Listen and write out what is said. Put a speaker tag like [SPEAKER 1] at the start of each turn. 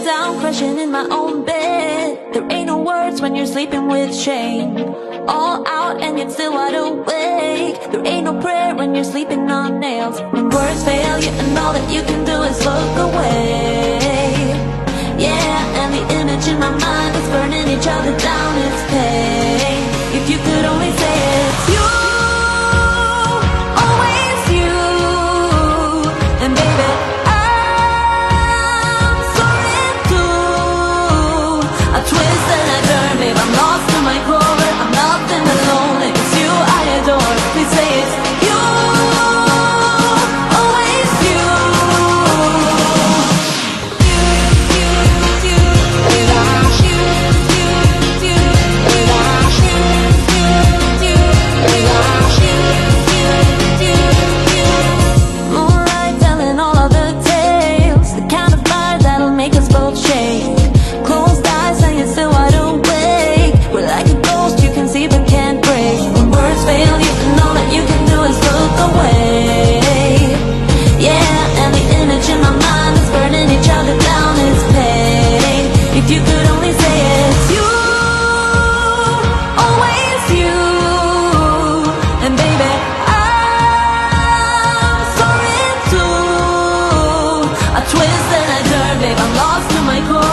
[SPEAKER 1] down, crashing in my own bed. There ain't no words when you're sleeping with shame. All out and yet still wide awake. There ain't no prayer when you're sleeping on nails. When words fail you and all that you can do is look away. Yeah, and the image in my mind is burning each other down, it's pain. If you could only say it's you, always you. And baby, I'm sorry too. I twist and I turn, babe, I'm lost in my core. I'm nothing alone, it's you I adore. Please say it's you, always you. Moonlight telling all of the tales, the kind of fire that'll make us both shake. Closed eyes and you're still wide awake. We're like a ghost you can see but can't break. When words fail you and all that you can do is look away. Yeah, and the image in my mind is burning each other down, it's pain. If you could only say it's you, always you. And baby, I'm sorry too. I twist and I turn, babe, I'm lost to my core.